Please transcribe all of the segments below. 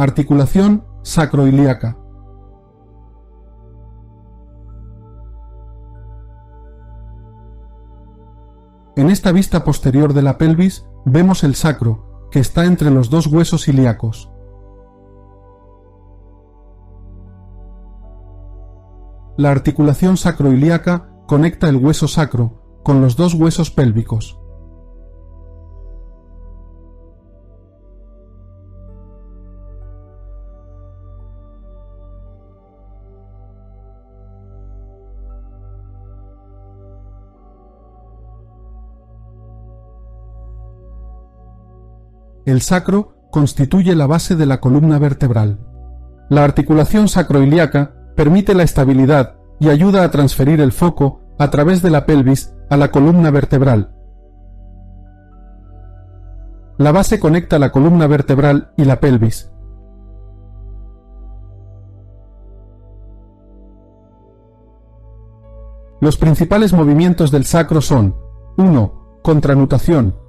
Articulación sacroiliaca. En esta vista posterior de la pelvis vemos el sacro, que está entre los dos huesos ilíacos. La articulación sacroiliaca conecta el hueso sacro con los dos huesos pélvicos. El sacro constituye la base de la columna vertebral. La articulación sacroiliaca permite la estabilidad y ayuda a transferir el foco a través de la pelvis a la columna vertebral. La base conecta la columna vertebral y la pelvis. Los principales movimientos del sacro son: 1. Contranutación.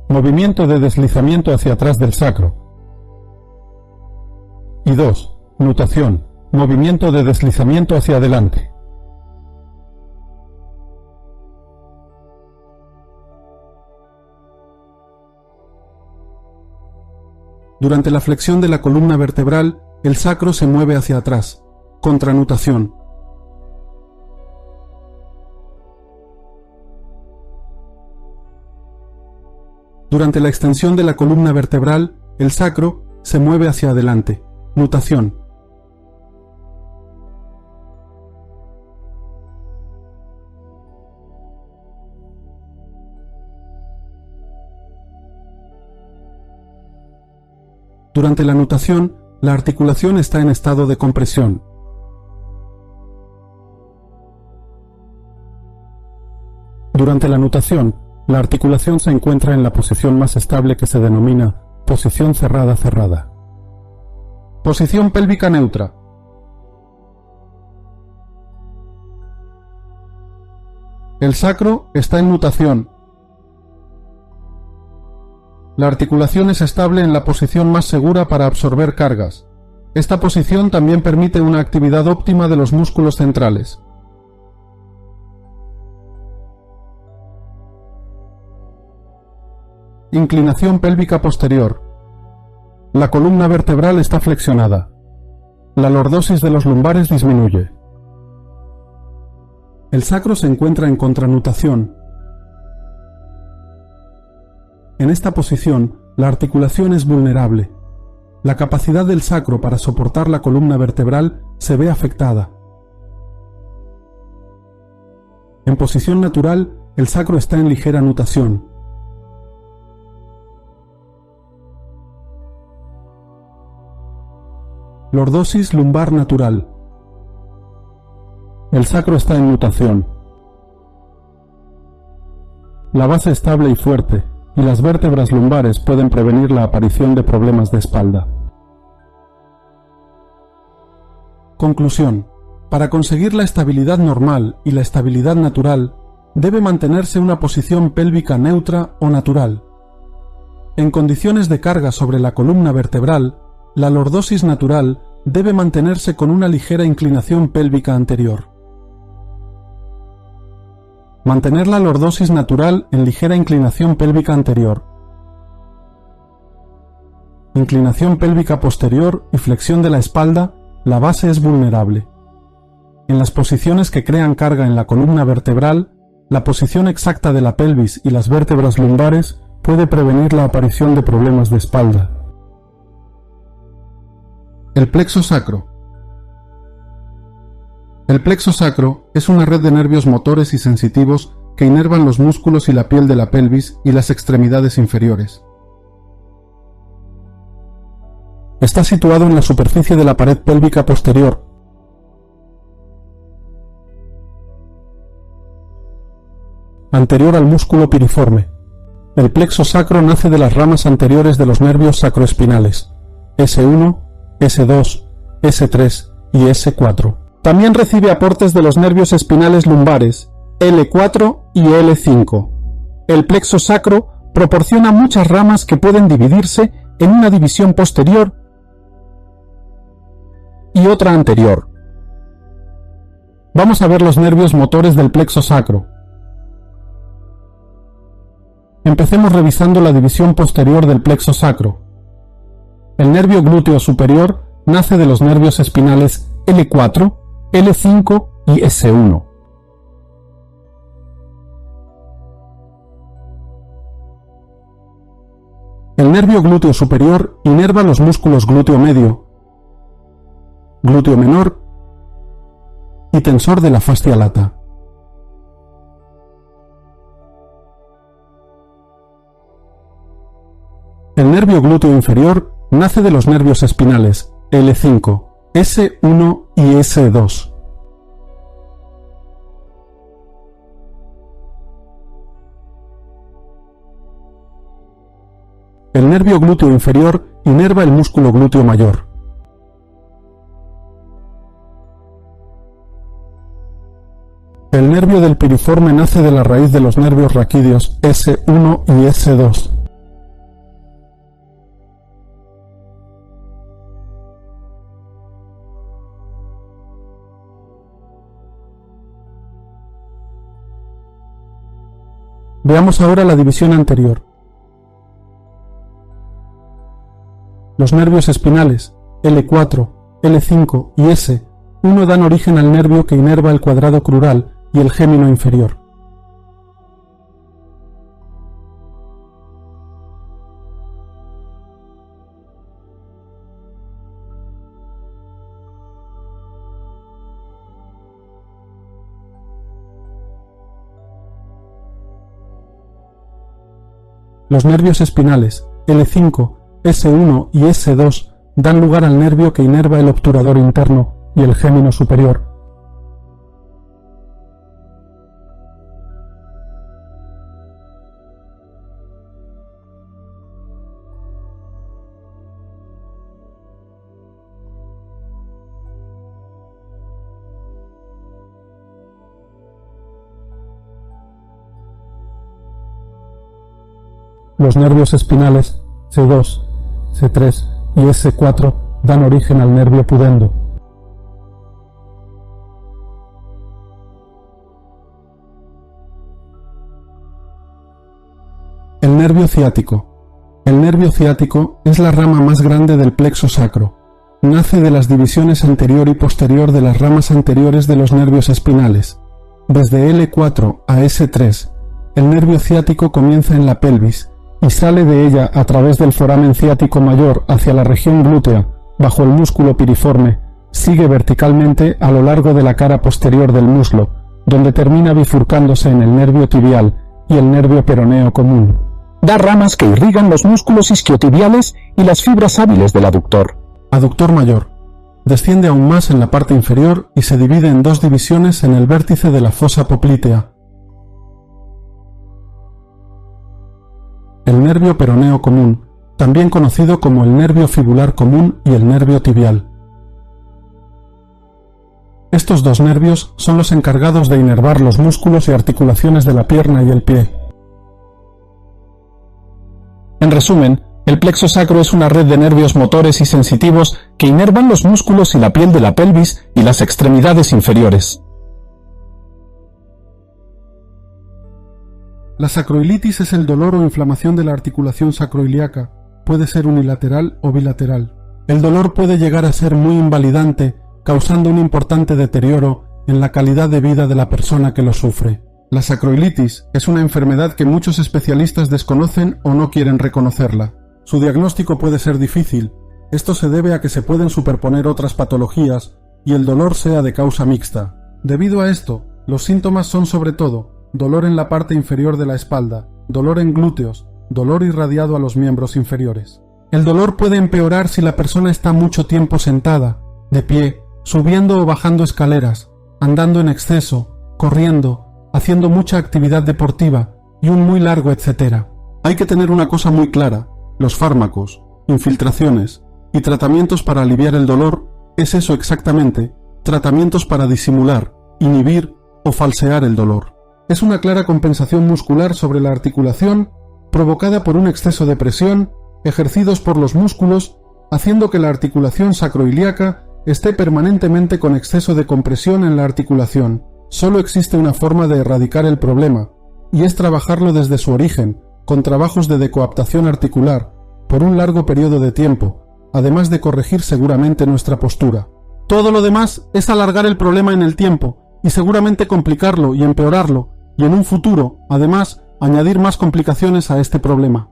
Movimiento de deslizamiento hacia atrás del sacro. Y 2. Nutación. Movimiento de deslizamiento hacia adelante. Durante la flexión de la columna vertebral, el sacro se mueve hacia atrás. Contranutación. Durante la extensión de la columna vertebral, el sacro se mueve hacia adelante. Nutación. Durante la nutación, la articulación está en estado de compresión. Durante la nutación, la articulación se encuentra en la posición más estable que se denomina posición cerrada-cerrada. Posición pélvica neutra. El sacro está en nutación. La articulación es estable en la posición más segura para absorber cargas. Esta posición también permite una actividad óptima de los músculos centrales. Inclinación pélvica posterior. La columna vertebral está flexionada. La lordosis de los lumbares disminuye. El sacro se encuentra en contranutación. En esta posición, la articulación es vulnerable. La capacidad del sacro para soportar la columna vertebral se ve afectada. En posición natural, el sacro está en ligera nutación. Lordosis lumbar natural. El sacro está en nutación. La base estable y fuerte, y las vértebras lumbares pueden prevenir la aparición de problemas de espalda. Conclusión. Para conseguir la estabilidad normal y la estabilidad natural, debe mantenerse una posición pélvica neutra o natural. En condiciones de carga sobre la columna vertebral, la lordosis natural debe mantenerse con una ligera inclinación pélvica anterior. Mantener la lordosis natural en ligera inclinación pélvica anterior. Inclinación pélvica posterior y flexión de la espalda, la base es vulnerable. En las posiciones que crean carga en la columna vertebral, la posición exacta de la pelvis y las vértebras lumbares puede prevenir la aparición de problemas de espalda. El plexo sacro. El plexo sacro es una red de nervios motores y sensitivos que inervan los músculos y la piel de la pelvis y las extremidades inferiores. Está situado en la superficie de la pared pélvica posterior. Anterior al músculo piriforme. El plexo sacro nace de las ramas anteriores de los nervios sacroespinales, S1, S2, S3 y S4. También recibe aportes de los nervios espinales lumbares, L4 y L5. El plexo sacro proporciona muchas ramas que pueden dividirse en una división posterior y otra anterior. Vamos a ver los nervios motores del plexo sacro. Empecemos revisando la división posterior del plexo sacro. El nervio glúteo superior nace de los nervios espinales L4, L5 y S1. El nervio glúteo superior inerva los músculos glúteo medio, glúteo menor y tensor de la fascia lata. El nervio glúteo inferior nace de los nervios espinales L5, S1 y S2. El nervio glúteo inferior inerva el músculo glúteo mayor. El nervio del piriforme nace de la raíz de los nervios raquídeos S1 y S2. Veamos ahora la división anterior. Los nervios espinales L4, L5 y S1 dan origen al nervio que inerva el cuadrado crural y el gémino inferior. Los nervios espinales L5, S1 y S2 dan lugar al nervio que inerva el obturador interno y el gémino superior. Los nervios espinales C2, C3 y S4 dan origen al nervio pudendo. El nervio ciático. El nervio ciático es la rama más grande del plexo sacro. Nace de las divisiones anterior y posterior de las ramas anteriores de los nervios espinales. Desde L4 a S3, el nervio ciático comienza en la pelvis y sale de ella a través del foramen ciático mayor hacia la región glútea, bajo el músculo piriforme, sigue verticalmente a lo largo de la cara posterior del muslo, donde termina bifurcándose en el nervio tibial y el nervio peroneo común. Da ramas que irrigan los músculos isquiotibiales y las fibras hábiles del aductor. Aductor mayor. Desciende aún más en la parte inferior y se divide en dos divisiones en el vértice de la fosa poplitea. El nervio peroneo común, también conocido como el nervio fibular común y el nervio tibial. Estos dos nervios son los encargados de inervar los músculos y articulaciones de la pierna y el pie. En resumen, el plexo sacro es una red de nervios motores y sensitivos que inervan los músculos y la piel de la pelvis y las extremidades inferiores. La sacroilitis es el dolor o inflamación de la articulación sacroiliaca. Puede ser unilateral o bilateral. El dolor puede llegar a ser muy invalidante, causando un importante deterioro en la calidad de vida de la persona que lo sufre. La sacroilitis es una enfermedad que muchos especialistas desconocen o no quieren reconocerla. Su diagnóstico puede ser difícil. Esto se debe a que se pueden superponer otras patologías y el dolor sea de causa mixta. Debido a esto, los síntomas son sobre todo dolor en la parte inferior de la espalda, dolor en glúteos, dolor irradiado a los miembros inferiores. El dolor puede empeorar si la persona está mucho tiempo sentada, de pie, subiendo o bajando escaleras, andando en exceso, corriendo, haciendo mucha actividad deportiva y un muy largo etcétera. Hay que tener una cosa muy clara: los fármacos, infiltraciones y tratamientos para aliviar el dolor es eso exactamente, tratamientos para disimular, inhibir o falsear el dolor. Es una clara compensación muscular sobre la articulación provocada por un exceso de presión ejercidos por los músculos, haciendo que la articulación sacroiliaca esté permanentemente con exceso de compresión en la articulación. Solo existe una forma de erradicar el problema, y es trabajarlo desde su origen, con trabajos de decoaptación articular, por un largo periodo de tiempo, además de corregir seguramente nuestra postura. Todo lo demás es alargar el problema en el tiempo, y seguramente complicarlo y empeorarlo, y en un futuro, además, añadir más complicaciones a este problema.